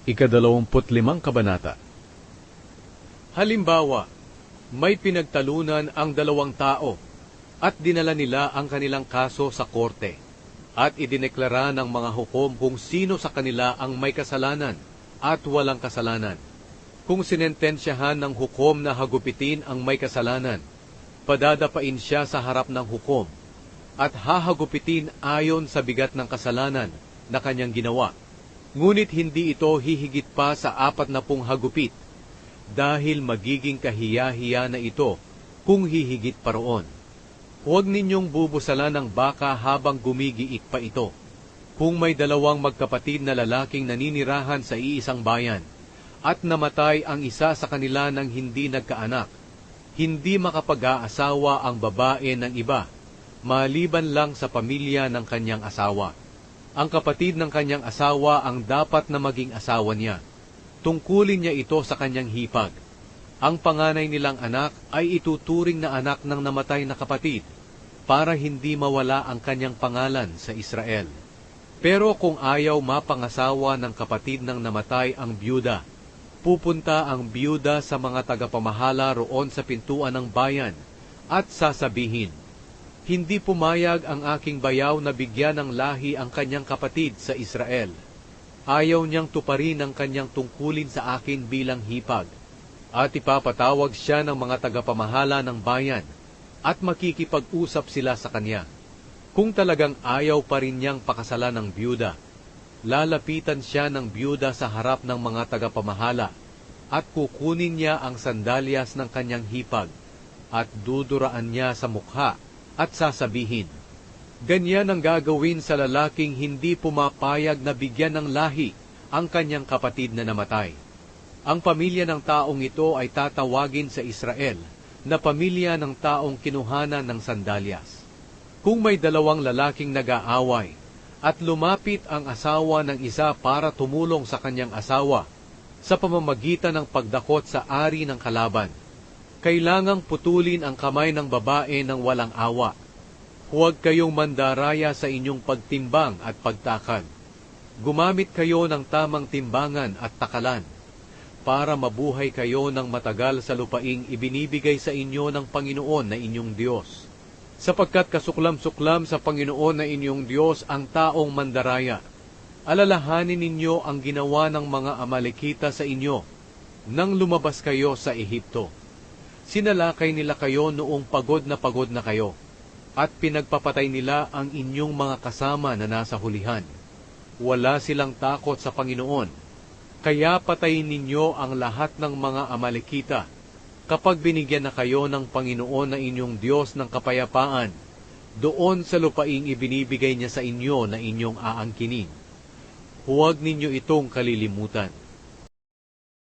Ika-25 Kabanata. Halimbawa, may pinagtalunan ang dalawang tao at dinala nila ang kanilang kaso sa korte at idineklara ng mga hukom kung sino sa kanila ang may kasalanan at walang kasalanan. Kung sinentensyahan ng hukom na hagupitin ang may kasalanan, padadapain siya sa harap ng hukom at hahagupitin ayon sa bigat ng kasalanan na kanyang ginawa. Ngunit hindi ito hihigit pa sa 40 hagupit dahil magiging kahiya-hiya na ito kung hihigit pa roon. Huwag ninyong bubusalan ng baka habang gumigiit pa ito. Kung may dalawang magkapatid na lalaking naninirahan sa iisang bayan at namatay ang isa sa kanila nang hindi nagkaanak, hindi makapag-aasawa ang babae ng iba, maliban lang sa pamilya ng kanyang asawa. Ang kapatid ng kanyang asawa ang dapat na maging asawa niya. Tungkulin niya ito sa kanyang hipag. Ang panganay nilang anak ay ituturing na anak ng namatay na kapatid para hindi mawala ang kanyang pangalan sa Israel. Pero kung ayaw mapangasawa ng kapatid ng namatay ang byuda, pupunta ang byuda sa mga tagapamahala roon sa pintuan ng bayan at sasabihin, "Hindi pumayag ang aking bayaw na bigyan ng lahi ang kanyang kapatid sa Israel. Ayaw niyang tuparin ang kanyang tungkulin sa akin bilang hipag." At ipapatawag siya ng mga tagapamahala ng bayan at makikipag-usap sila sa kanya. Kung talagang ayaw pa rin niyang pakasalan ng byuda, lalapitan siya ng byuda sa harap ng mga tagapamahala at kukunin niya ang sandalyas ng kanyang hipag at duduraan niya sa mukha at sasabihin, "Ganyan ang gagawin sa lalaking hindi pumapayag na bigyan ng lahi ang kanyang kapatid na namatay." Ang pamilya ng taong ito ay tatawagin sa Israel na pamilya ng taong kinuhanan ng sandalyas. Kung may dalawang lalaking nag-aaway at lumapit ang asawa ng isa para tumulong sa kanyang asawa sa pamamagitan ng pagdakot sa ari ng kalaban, kailangang putulin ang kamay ng babae ng walang awa. Huwag kayong mandaraya sa inyong pagtimbang at pagtakal. Gumamit kayo ng tamang timbangan at takalan para mabuhay kayo ng matagal sa lupaing ibinibigay sa inyo ng Panginoon na inyong Diyos. Sapagkat kasuklam-suklam sa Panginoon na inyong Diyos ang taong mandaraya. Alalahanin ninyo ang ginawa ng mga Amalekita sa inyo nang lumabas kayo sa Ehipto. Sinalakay nila kayo noong pagod na kayo, at pinagpapatay nila ang inyong mga kasama na nasa hulihan. Wala silang takot sa Panginoon, kaya patayin ninyo ang lahat ng mga Amalekita kapag binigyan na kayo ng Panginoon na inyong Diyos ng kapayapaan doon sa lupaing ibinibigay niya sa inyo na inyong aangkinin. Huwag ninyo itong kalilimutan.